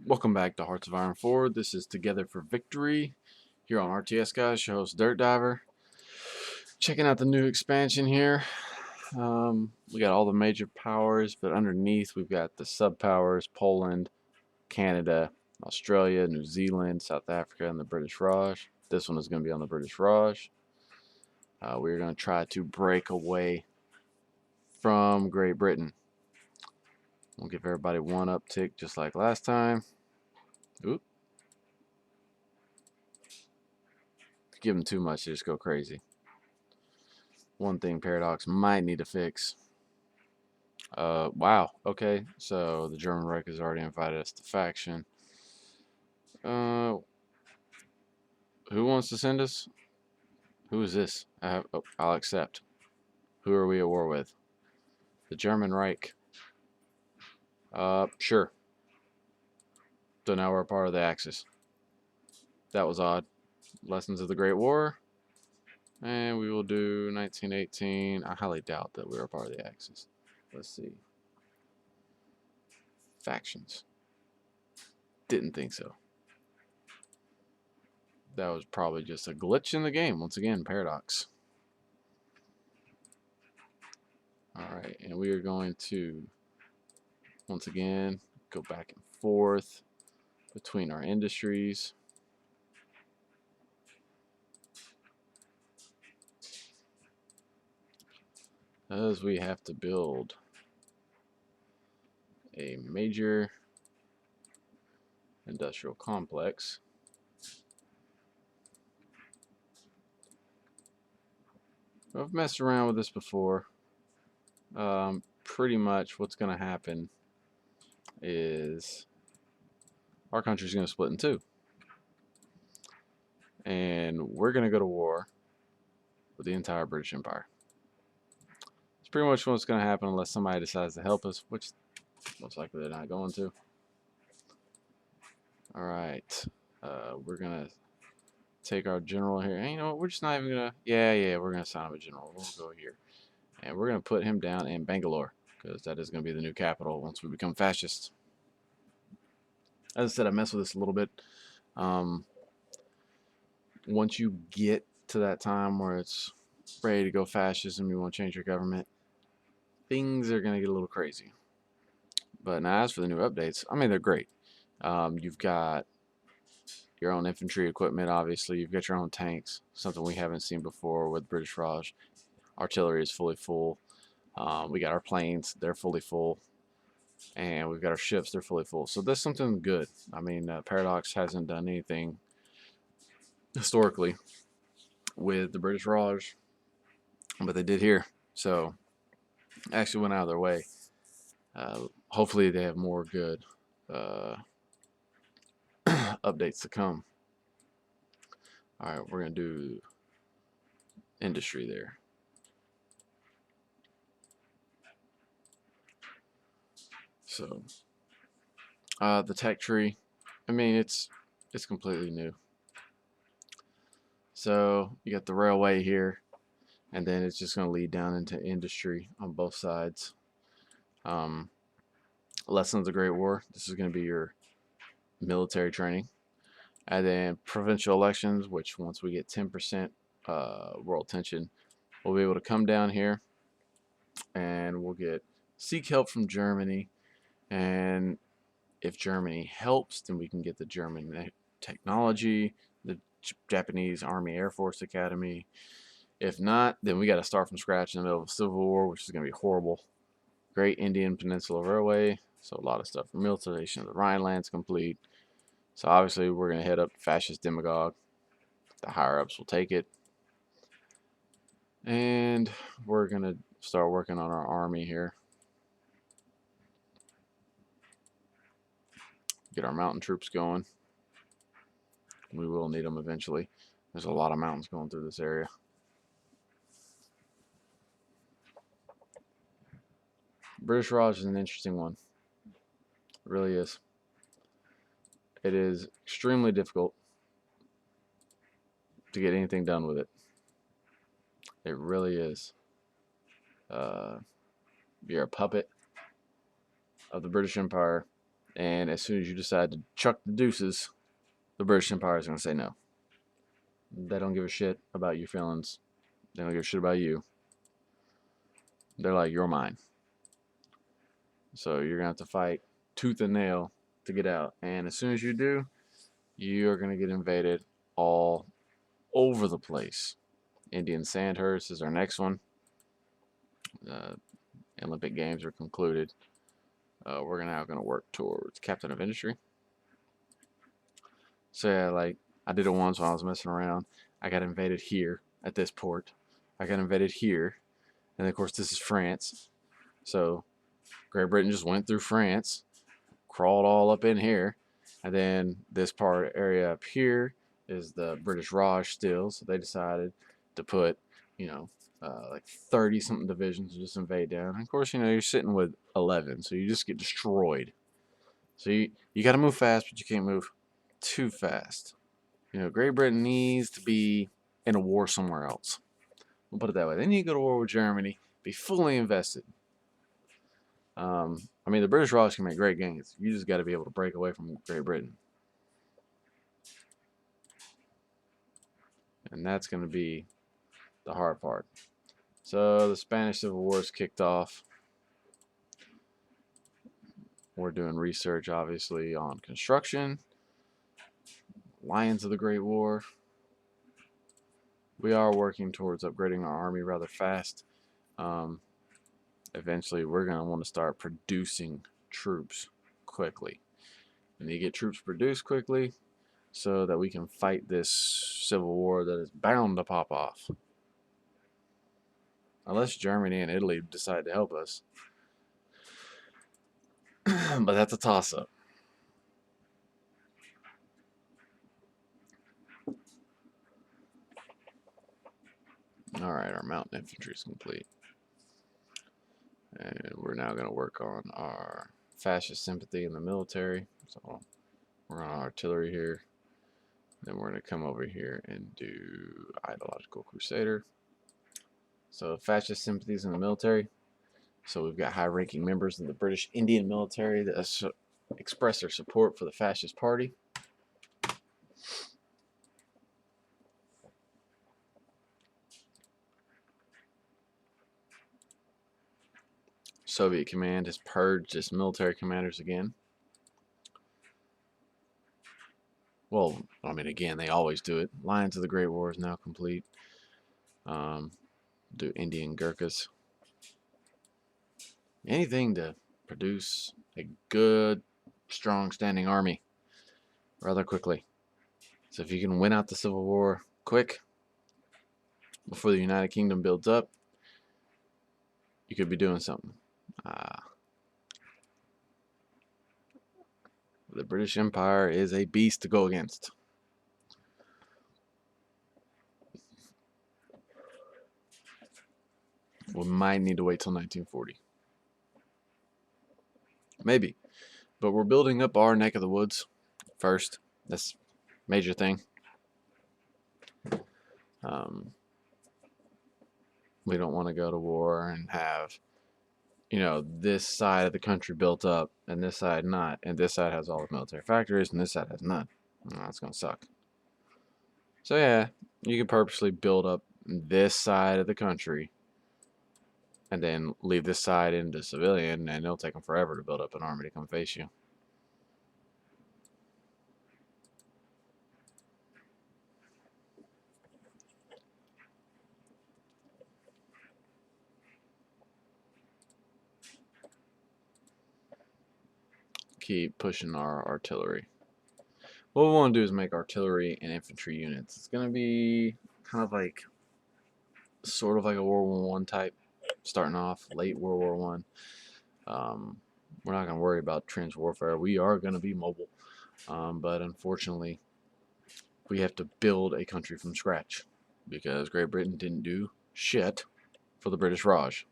Welcome back to Hearts of Iron 4. This is Together for Victory here on RTS, guys. Your host, Dirt Diver. Checking out the new expansion here. We got all the major powers, but underneath we've got the sub powers: Poland, Canada, Australia, New Zealand, South Africa, and the British Raj. This one is going to be on the British Raj. We're going to try to break away from Great Britain. We'll give everybody one uptick just like last time. Oop. If you give them too much, they just go crazy. One thing Paradox might need to fix. Wow. Okay, so the German Reich has already invited us to faction. Uh, who wants to send us? Who is this? I'll accept. Who are we at war with? The German Reich. Sure. So now we're a part of the Axis. That was odd. Lessons of the Great War. And we will do 1918. I highly doubt that we're a part of the Axis. Let's see. Factions. Didn't think so. That was probably just a glitch in the game. Once again, Paradox. Alright, and we are going to, once again, go back and forth between our industries. As we have to build a major industrial complex. I've messed around with this before. Pretty much what's going to happen is our country's going to split in two. And we're going to go to war with the entire British Empire. It's pretty much what's going to happen unless somebody decides to help us, which most likely they're not going to. Alright, we're going to take our general here. And you know what, we're just not even going to, yeah, we're going to sign him a general. We'll go here. And we're going to put him down in Bangalore, because that is going to be the new capital once we become fascist. As I said, I messed with this a little bit. Once you get to that time where it's ready to go fascist and you want to change your government, things are going to get a little crazy. But now as for the new updates, I mean, they're great. You've got your own infantry equipment, obviously. You've got your own tanks, something we haven't seen before with British Raj. Artillery is fully full. We got our planes, they're fully full. And we've got our ships, they're fully full. So that's something good. I mean, Paradox hasn't done anything historically with the British Raj, but they did here. So actually went out of their way. Hopefully they have more good updates to come. Alright, we're going to do industry there. So the tech tree, I mean, it's completely new. So you got the railway here, and then it's just going to lead down into industry on both sides. Lessons of the Great War, this is going to be your military training. And then provincial elections, which once we get 10% world tension, we'll be able to come down here and we'll seek help from Germany. And if Germany helps, then we can get the German technology, the Japanese Army Air Force Academy. If not, then we got to start from scratch in the middle of a civil war, which is going to be horrible. Great Indian Peninsula Railway, so a lot of stuff. Militarization of the Rhineland's complete. So obviously we're going to head up to fascist demagogue. The higher-ups will take it. And we're going to start working on our army here. Get our mountain troops going. We will need them eventually. There's a lot of mountains going through this area. British Raj is an interesting one. It really is. It is extremely difficult to get anything done with it. It really is. You're a puppet of the British Empire. And as soon as you decide to chuck the deuces, the British Empire is going to say no. They don't give a shit about your feelings. They don't give a shit about you. They're like, you're mine. So you're going to have to fight tooth and nail to get out. And as soon as you do, you're going to get invaded all over the place. Indian Sandhurst is our next one. Uh, Olympic Games are concluded. We're now going to work towards Captain of Industry. So yeah, like I did it once when I was messing around. I got invaded here at this port. I got invaded here, and of course this is France. So Great Britain just went through France, crawled all up in here, and then this part area up here is the British Raj still. So they decided to put, like 30 something divisions to just invade down. And of course, you're sitting with 11, so you just get destroyed. So you got to move fast, but you can't move too fast. Great Britain needs to be in a war somewhere else. We'll put it that way. They need to go to war with Germany, be fully invested. The British Raj can make great gains. You just got to be able to break away from Great Britain. And that's going to be the hard part. So the Spanish Civil War is kicked off. We're doing research, obviously, on construction. Lions of the Great War. We are working towards upgrading our army rather fast. Eventually, we're going to want to start producing troops quickly. We need to get troops produced quickly so that we can fight this civil war that is bound to pop off. Unless Germany and Italy decide to help us. But that's a toss-up. Alright, our mountain infantry is complete. And we're now going to work on our fascist sympathy in the military. So we're on artillery here. Then we're going to come over here and do ideological crusader. So fascist sympathies in the military. So we've got high-ranking members of the British Indian military that express their support for the fascist party. Soviet command has purged its military commanders again. Well, again, they always do it. Lions of the Great War is now complete. Do Indian Gurkhas. Anything to produce a good, strong, standing army rather quickly. So if you can win out the Civil War quick, before the United Kingdom builds up, you could be doing something. The British Empire is a beast to go against. We might need to wait till 1940. Maybe. But we're building up our neck of the woods first. That's a major thing. We don't want to go to war and have, this side of the country built up and this side not. And this side has all the military factories and this side has none. That's going to suck. So yeah, you can purposely build up this side of the country and then leave this side into civilian, and it'll take them forever to build up an army to come face you. Keep pushing our artillery. What we want to do is make artillery and infantry units. It's going to be kind of like, sort of like a World War I type, starting off late World War I. We're not going to worry about trench warfare. We are going to be mobile, but unfortunately, we have to build a country from scratch because Great Britain didn't do shit for the British Raj.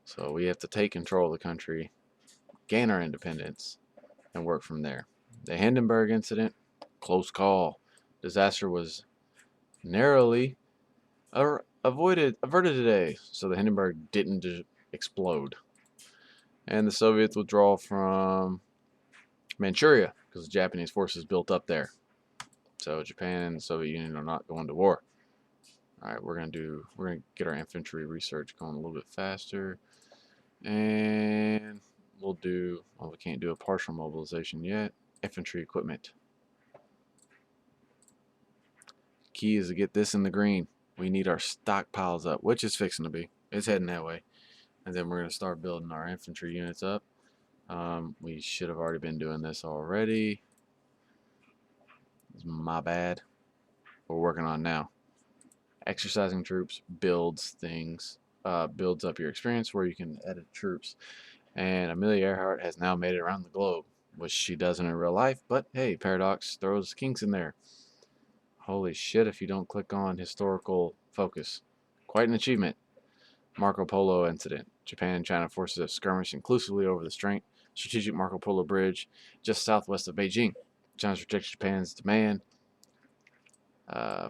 So we have to take control of the country, gain our independence, and work from there. The Hindenburg incident, close call. Disaster was narrowly averted today. So the Hindenburg didn't explode. And the Soviets withdraw from Manchuria because the Japanese forces built up there. So Japan and the Soviet Union are not going to war. All right, we're gonna get our infantry research going a little bit faster, and we'll do. Well, we can't do a partial mobilization yet. Infantry equipment. Key is to get this in the green. We need our stockpiles up, which is fixing to be. It's heading that way, and then we're gonna start building our infantry units up. We should have already been doing this already. It's my bad. We're working on now. Exercising troops builds things, builds up your experience where you can edit troops. And Amelia Earhart has now made it around the globe, which she doesn't in real life. But hey, Paradox throws kinks in there. Holy shit! If you don't click on historical focus, quite an achievement. Marco Polo incident. Japan and China forces have skirmished inclusively over the strategic Marco Polo Bridge just southwest of Beijing. China rejects Japan's demand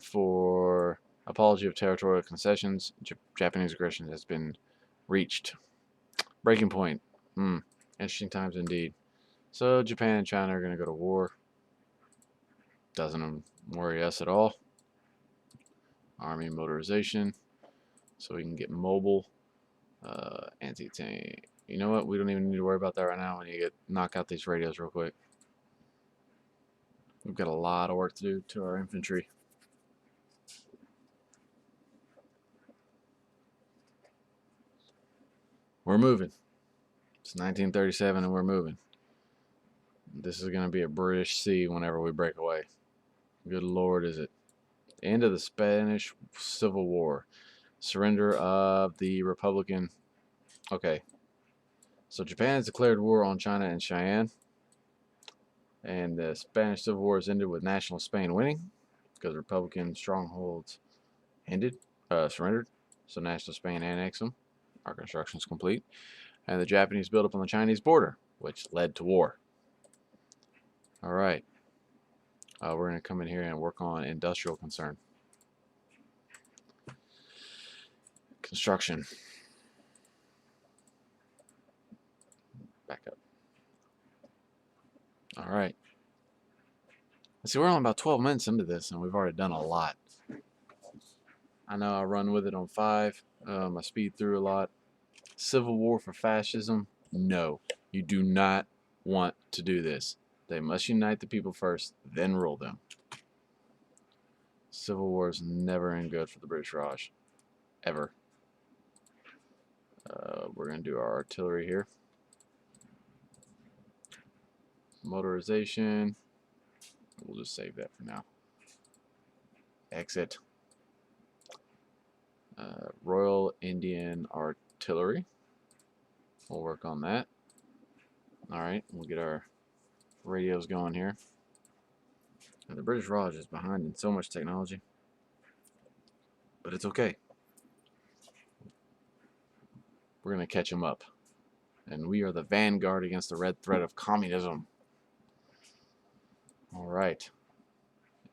for apology of territorial concessions. Japanese aggression has been reached. Breaking point. Interesting times indeed. So Japan and China are going to go to war. Doesn't worry us at all. Army motorization. So we can get mobile. Anti-tank. You know what? We don't even need to worry about that right now. We need to knock out these radios real quick. We've got a lot of work to do to our infantry. We're moving. It's 1937 and we're moving. This is going to be a British sea whenever we break away. Good Lord, is it. End of the Spanish Civil War. Surrender of the Republican. Okay. So Japan has declared war on China and Cheyenne. And the Spanish Civil War has ended with National Spain winning because Republican strongholds surrendered. So National Spain annexed them. Our construction is complete. And the Japanese built up on the Chinese border, which led to war. All right. We're going to come in here and work on industrial concern. Construction. Back up. All right. See, we're only about 12 minutes into this, and we've already done a lot. I know I run with it on 5. I speed through a lot. Civil war for fascism? No. You do not want to do this. They must unite the people first, then rule them. Civil war is never in good for the British Raj. Ever. We're going to do our artillery here. Motorization. We'll just save that for now. Exit. Royal Indian Artillery. We'll work on that. Alright, we'll get our radios going here. Now, the British Raj is behind in so much technology. But it's okay. We're going to catch them up. And we are the vanguard against the red threat of communism. Alright.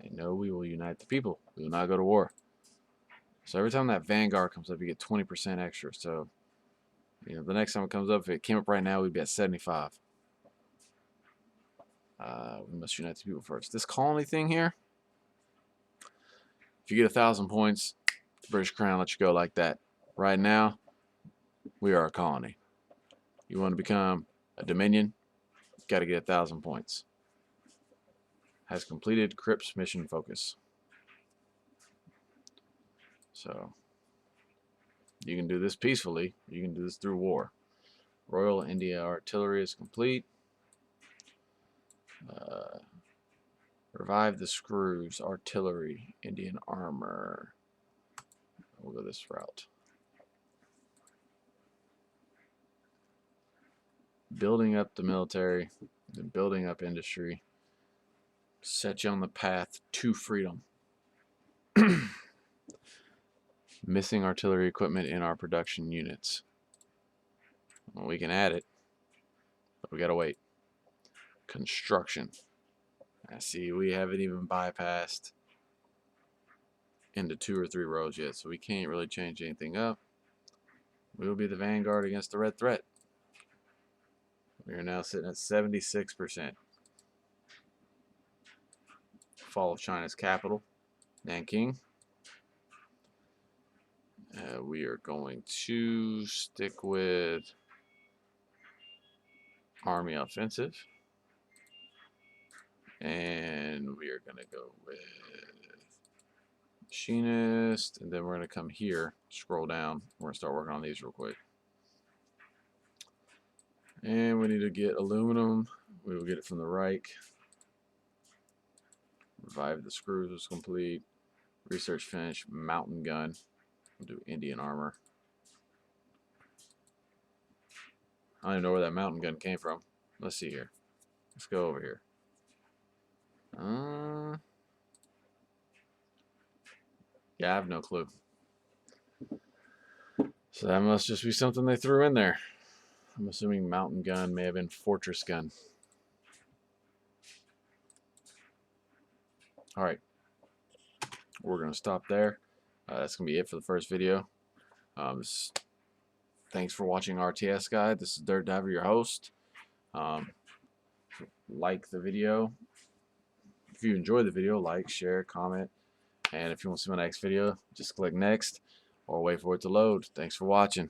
And no, we will unite the people. We will not go to war. So every time that vanguard comes up, you get 20% extra. So, you know, the next time it comes up, if it came up right now, we'd be at 75. We must unite the people first. This colony thing here, if you get 1,000 points, the British Crown lets you go like that. Right now, we are a colony. You want to become a Dominion, got to get 1,000 points. Has completed Cripps mission focus. So, you can do this peacefully. You can do this through war. Royal India Artillery is complete. Revive the Screws, Artillery, Indian Armor. We'll go this route. Building up the military, and building up industry. Set you on the path to freedom. Missing artillery equipment in our production units. Well, we can add it, but we gotta wait. Construction. I see we haven't even bypassed into 2 or 3 rows yet, so we can't really change anything up. We will be the vanguard against the red threat. We are now sitting at 76%. Fall of China's capital, Nanking. We are going to stick with army offensive. And we are going to go with machinist. And then we're going to come here, scroll down. We're going to start working on these real quick. And we need to get aluminum. We will get it from the Reich. Revive the screws was complete. Research finish. Mountain gun. We'll do Indian armor. I don't even know where that mountain gun came from. Let's see here. Let's go over here. Yeah, I have no clue. So that must just be something they threw in there. I'm assuming mountain gun may have been fortress gun. Alright. We're going to stop there. That's going to be it for the first video. Thanks for watching RTS Guide. This is Dirt Diver, your host. Like the video. If you enjoyed the video, like, share, comment. And if you want to see my next video, just click next or wait for it to load. Thanks for watching.